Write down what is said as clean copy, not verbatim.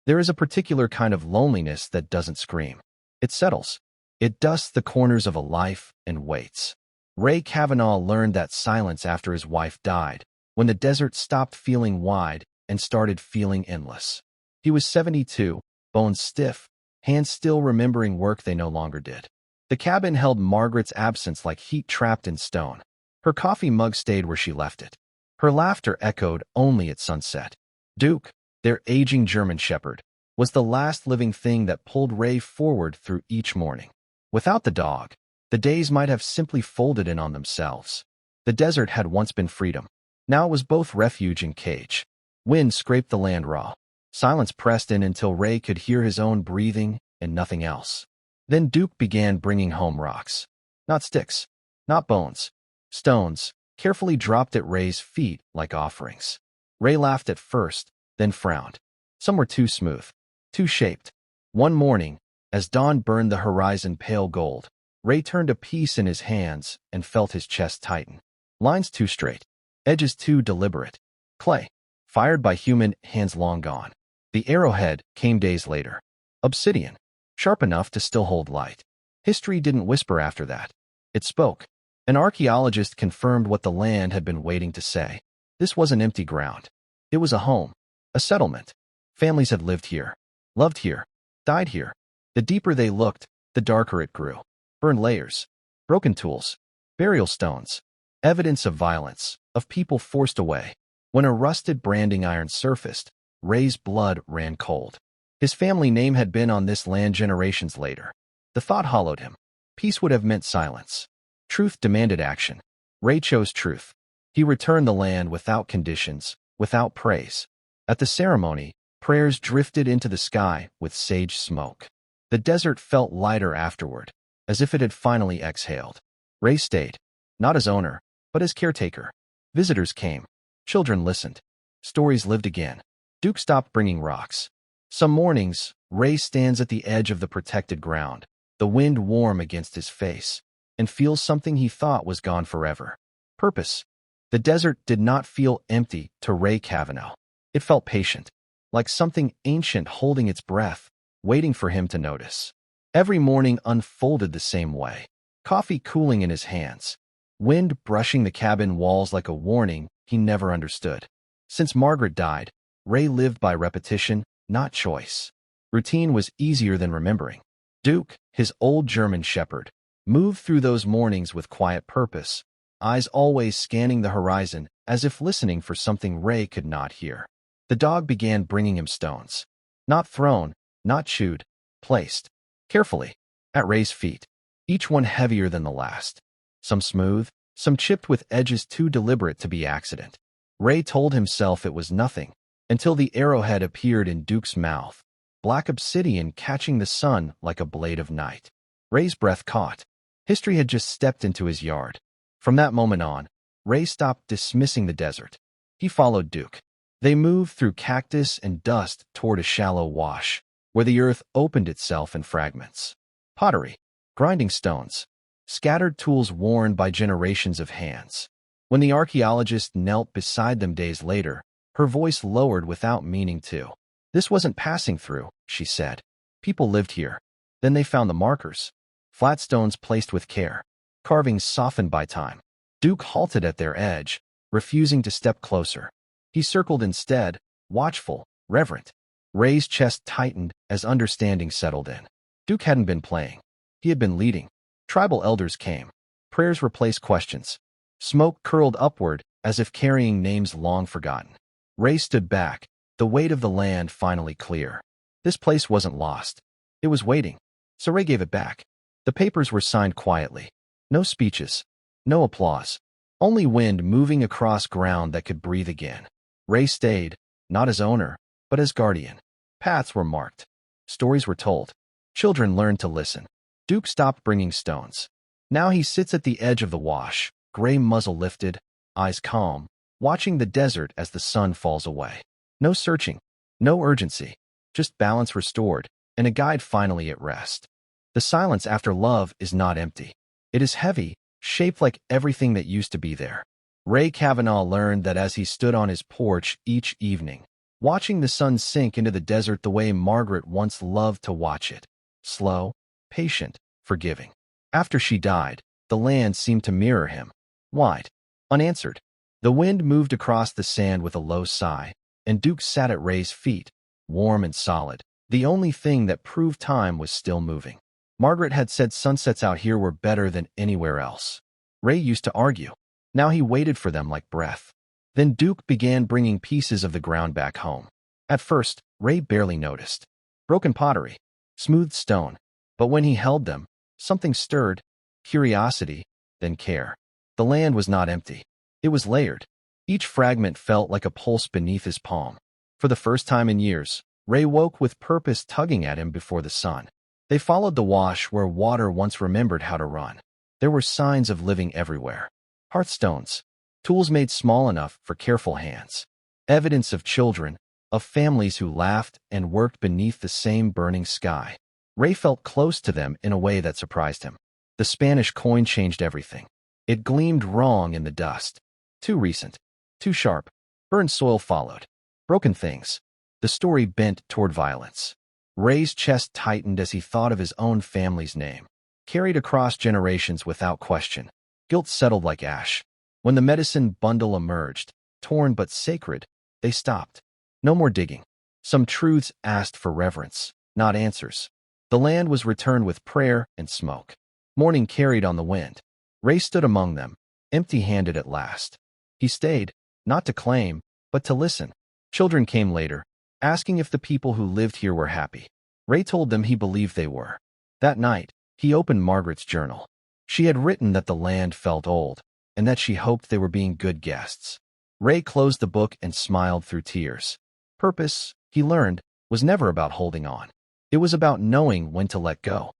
There is a particular kind of loneliness that doesn't scream. It settles. It dusts the corners of a life and waits. Ray Kavanaugh learned that silence after his wife died, when the desert stopped feeling wide and started feeling endless. He was 72, bones stiff, hands still remembering work they no longer did. The cabin held Margaret's absence like heat trapped in stone. Her coffee mug stayed where she left it. Her laughter echoed only at sunset. Duke, their aging German shepherd, was the last living thing that pulled Ray forward through each morning. Without the dog, the days might have simply folded in on themselves. The desert had once been freedom. Now it was both refuge and cage. Wind scraped the land raw. Silence pressed in until Ray could hear his own breathing and nothing else. Then Duke began bringing home rocks. Not sticks, not bones, stones, carefully dropped at Ray's feet like offerings. Ray laughed at first, then frowned. Some were too smooth, too shaped. One morning, as dawn burned the horizon pale gold, Ray turned a piece in his hands and felt his chest tighten. Lines too straight, edges too deliberate. Clay, fired by human hands long gone. The arrowhead came days later. Obsidian, sharp enough to still hold light. History didn't whisper after that. It spoke. An archaeologist confirmed what the land had been waiting to say. This wasn't empty ground. It was a home, a settlement. Families had lived here, loved here, died here. The deeper they looked, the darker it grew. Burned layers, broken tools, burial stones, evidence of violence, of people forced away. When a rusted branding iron surfaced, Ray's blood ran cold. His family name had been on this land generations later. The thought hollowed him. Peace would have meant silence. Truth demanded action. Ray chose truth. He returned the land without conditions, without praise. At the ceremony, prayers drifted into the sky with sage smoke. The desert felt lighter afterward, as if it had finally exhaled. Ray stayed, not as owner, but as caretaker. Visitors came. Children listened. Stories lived again. Duke stopped bringing rocks. Some mornings, Ray stands at the edge of the protected ground, the wind warm against his face, and feels something he thought was gone forever. Purpose. The desert did not feel empty to Ray Kavanaugh. It felt patient, like something ancient holding its breath, waiting for him to notice. Every morning unfolded the same way. Coffee cooling in his hands. Wind brushing the cabin walls like a warning he never understood. Since Margaret died, Ray lived by repetition, not choice. Routine was easier than remembering. Duke, his old German shepherd, moved through those mornings with quiet purpose, eyes always scanning the horizon as if listening for something Ray could not hear. The dog began bringing him stones. Not thrown, not chewed, placed, carefully, at Ray's feet, each one heavier than the last. Some smooth, some chipped with edges too deliberate to be accident. Ray told himself it was nothing, until the arrowhead appeared in Duke's mouth, black obsidian catching the sun like a blade of night. Ray's breath caught. History had just stepped into his yard. From that moment on, Ray stopped dismissing the desert. He followed Duke. They moved through cactus and dust toward a shallow wash, where the earth opened itself in fragments. Pottery, grinding stones, scattered tools worn by generations of hands. When the archaeologist knelt beside them days later, her voice lowered without meaning to. This wasn't passing through, she said. People lived here. Then they found the markers. Flat stones placed with care, carvings softened by time. Duke halted at their edge, refusing to step closer. He circled instead, watchful, reverent. Ray's chest tightened as understanding settled in. Duke hadn't been playing. He had been leading. Tribal elders came. Prayers replaced questions. Smoke curled upward as if carrying names long forgotten. Ray stood back, the weight of the land finally clear. This place wasn't lost. It was waiting. So Ray gave it back. The papers were signed quietly. No speeches. No applause. Only wind moving across ground that could breathe again. Ray stayed, not as owner, but as guardian. Paths were marked. Stories were told. Children learned to listen. Duke stopped bringing stones. Now he sits at the edge of the wash, gray muzzle lifted, eyes calm, watching the desert as the sun falls away. No searching, no urgency, just balance restored, and a guide finally at rest. The silence after love is not empty. It is heavy, shaped like everything that used to be there. Ray Kavanaugh learned that as he stood on his porch each evening, watching the sun sink into the desert the way Margaret once loved to watch it. Slow, patient, forgiving. After she died, the land seemed to mirror him. Wide, unanswered. The wind moved across the sand with a low sigh, and Duke sat at Ray's feet, warm and solid. The only thing that proved time was still moving. Margaret had said sunsets out here were better than anywhere else. Ray used to argue. Now he waited for them like breath. Then Duke began bringing pieces of the ground back home. At first, Ray barely noticed. Broken pottery, smooth stone. But when he held them, something stirred. Curiosity, then care. The land was not empty. It was layered. Each fragment felt like a pulse beneath his palm. For the first time in years, Ray woke with purpose tugging at him before the sun. They followed the wash where water once remembered how to run. There were signs of living everywhere. Hearthstones, tools made small enough for careful hands. Evidence of children, of families who laughed and worked beneath the same burning sky. Ray felt close to them in a way that surprised him. The Spanish coin changed everything. It gleamed wrong in the dust. Too recent, too sharp. Burned soil followed. Broken things. The story bent toward violence. Ray's chest tightened as he thought of his own family's name. Carried across generations without question. Guilt settled like ash. When the medicine bundle emerged, torn but sacred, they stopped. No more digging. Some truths asked for reverence, not answers. The land was returned with prayer and smoke. Morning carried on the wind. Ray stood among them, empty-handed at last. He stayed, not to claim, but to listen. Children came later, asking if the people who lived here were happy. Ray told them he believed they were. That night, he opened Margaret's journal. She had written that the land felt old, and that she hoped they were being good guests. Ray closed the book and smiled through tears. Purpose, he learned, was never about holding on. It was about knowing when to let go.